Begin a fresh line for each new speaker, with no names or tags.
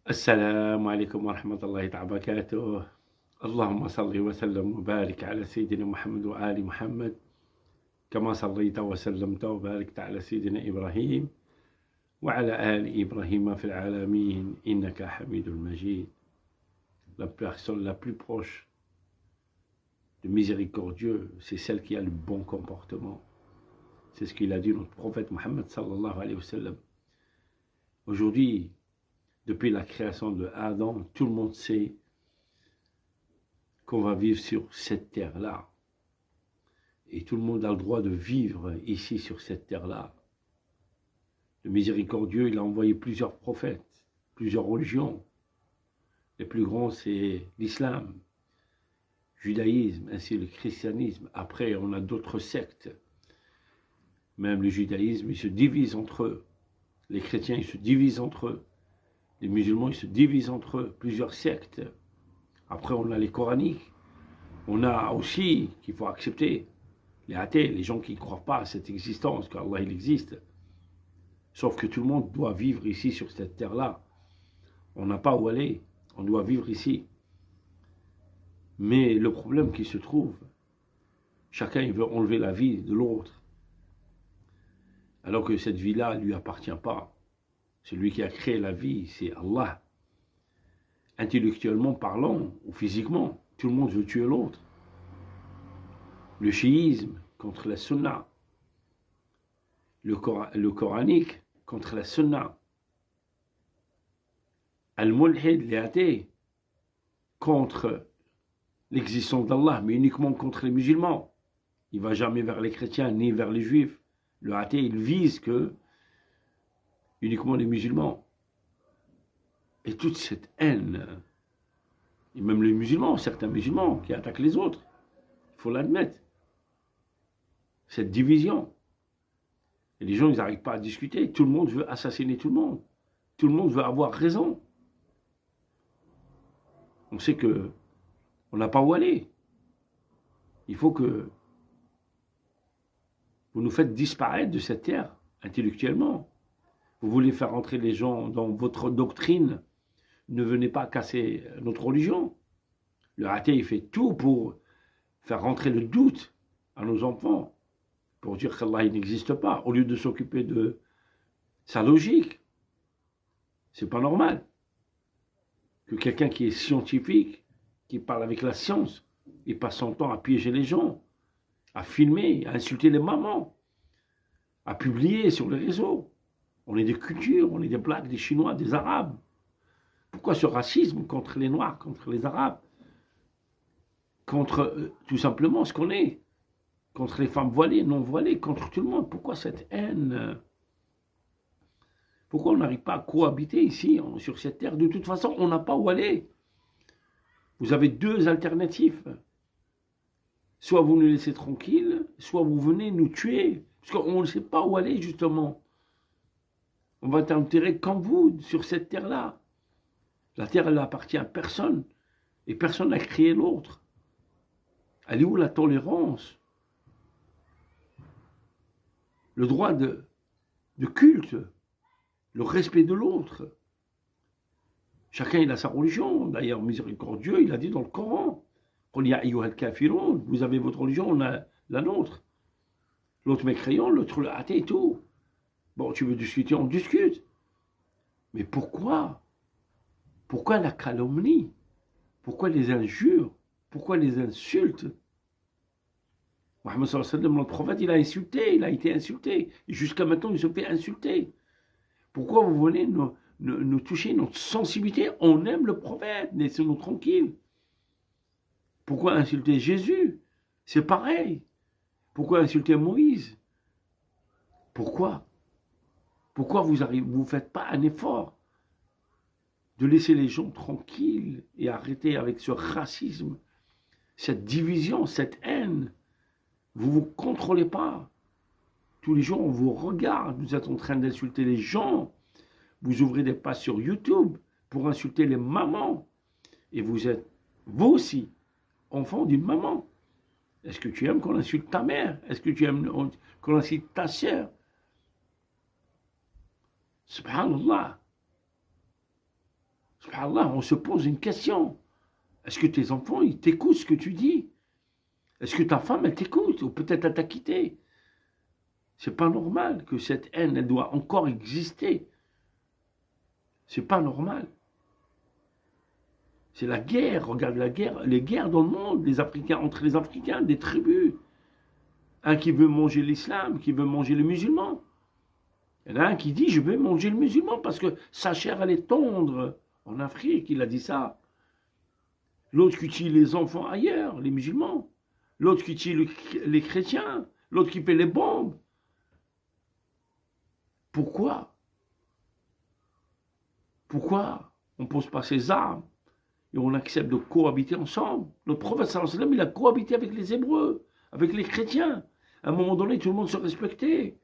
السلام عليكم ورحمة الله تعالى وبركاته. اللهم صل وسلم وبارك على سيدنا محمد وآل محمد كما صليت وسلمت وباركت على سيدنا إبراهيم وعلى آل إبراهيم في العالمين إنك حميد مجيد. La personne la plus proche de miséricordieux, c'est celle qui a le bon comportement. C'est ce qu'il a dit notre prophète Mohammed sallallahu alayhi wa sallam. Aujourd'hui, depuis la création de Adam, tout le monde sait qu'on va vivre sur cette terre-là. Et tout le monde a le droit de vivre ici sur cette terre-là. Le miséricordieux, il a envoyé plusieurs prophètes, plusieurs religions. Les plus grands, c'est l'islam, le judaïsme, ainsi le christianisme. Après, on a d'autres sectes. Même le judaïsme, il se divise entre eux. Les chrétiens, ils se divisent entre eux. Les musulmans, ils se divisent entre eux, plusieurs sectes. Après, on a les coraniques. On a aussi, qu'il faut accepter, les athées, les gens qui ne croient pas à cette existence, qu'Allah il existe. Sauf que tout le monde doit vivre ici, sur cette terre-là. On n'a pas où aller, on doit vivre ici. Mais le problème qui se trouve, chacun il veut enlever la vie de l'autre. Alors que cette vie-là ne lui appartient pas. Celui qui a créé la vie, c'est Allah. Intellectuellement parlant, ou physiquement, tout le monde veut tuer l'autre. Le chiisme contre la sunna. Le coranique contre la sunna. Al-Mulhid, les athées, contre l'existence d'Allah, mais uniquement contre les musulmans. Il ne va jamais vers les chrétiens, ni vers les juifs. Le athée, il vise que uniquement les musulmans. Et toute cette haine, et même les musulmans, certains musulmans qui attaquent les autres, il faut l'admettre. Cette division. Et les gens, ils n'arrivent pas à discuter. Tout le monde veut assassiner tout le monde. Tout le monde veut avoir raison. On sait que on n'a pas où aller. Il faut que vous nous faites disparaître de cette terre, intellectuellement. Vous voulez faire entrer les gens dans votre doctrine. Ne venez pas casser notre religion. Le athée, il fait tout pour faire rentrer le doute à nos enfants, pour dire qu'Allah n'existe pas, au lieu de s'occuper de sa logique. C'est pas normal que quelqu'un qui est scientifique, qui parle avec la science, il passe son temps à piéger les gens, à filmer, à insulter les mamans, à publier sur les réseaux. On est des cultures, on est des Blacks, des Chinois, des Arabes. Pourquoi ce racisme contre les Noirs, contre les Arabes, contre tout simplement ce qu'on est, contre les femmes voilées, non voilées, contre tout le monde? Pourquoi cette haine? Pourquoi on n'arrive pas à cohabiter ici, sur cette terre? De toute façon, on n'a pas où aller. Vous avez deux alternatives. Soit vous nous laissez tranquilles, soit vous venez nous tuer. Parce qu'on ne sait pas où aller, justement. On va t'enterrer comme vous, sur cette terre-là. La terre, elle n'appartient à personne. Et personne n'a créé l'autre. Elle est où la tolérance? Le droit de culte. Le respect de l'autre. Chacun il a sa religion. D'ailleurs, miséricordieux, il a dit dans le Coran, vous avez votre religion, on a la nôtre. L'autre mécréant, l'autre athée et tout. Bon, tu veux discuter, on discute. Mais pourquoi? Pourquoi la calomnie? Pourquoi les injures? Pourquoi les insultes? Mohammed sallallahu alayhi wa sallam, notre prophète, il a insulté, il a été insulté. Et jusqu'à maintenant, il se fait insulter. Pourquoi vous venez nous toucher notre sensibilité? On aime le prophète, laissez-nous tranquilles. Pourquoi insulter Jésus? C'est pareil. Pourquoi insulter Moïse? Pourquoi? Pourquoi vous ne faites pas un effort de laisser les gens tranquilles et arrêter avec ce racisme, cette division, cette haine? Vous ne vous contrôlez pas. Tous les jours, on vous regarde. Vous êtes en train d'insulter les gens. Vous ouvrez des pages sur YouTube pour insulter les mamans. Et vous êtes, vous aussi, enfant d'une maman. Est-ce que tu aimes qu'on insulte ta mère? Est-ce que tu aimes qu'on insulte ta sœur? Subhanallah. subhanallah, on se pose une question. Est-ce que tes enfants, ils t'écoutent ce que tu dis? Est-ce que ta femme, elle t'écoute? Ou peut-être elle t'a quitté? C'est pas normal que cette haine, elle doit encore exister. C'est pas normal. C'est la guerre, regarde la guerre, les guerres dans le monde, les Africains, entre les Africains, des tribus. Un qui veut manger l'islam, qui veut manger les musulmans. Il y en a un qui dit, je vais manger le musulman parce que sa chair, elle est tendre. En Afrique, il a dit ça. L'autre qui tue les enfants ailleurs, les musulmans. L'autre qui tue les chrétiens. L'autre qui fait les bombes. Pourquoi? Pourquoi on ne pose pas ses armes et on accepte de cohabiter ensemble? Notre prophète sallallahu alayhi wa sallam, il a cohabité avec les Hébreux, avec les chrétiens. À un moment donné, tout le monde se respectait.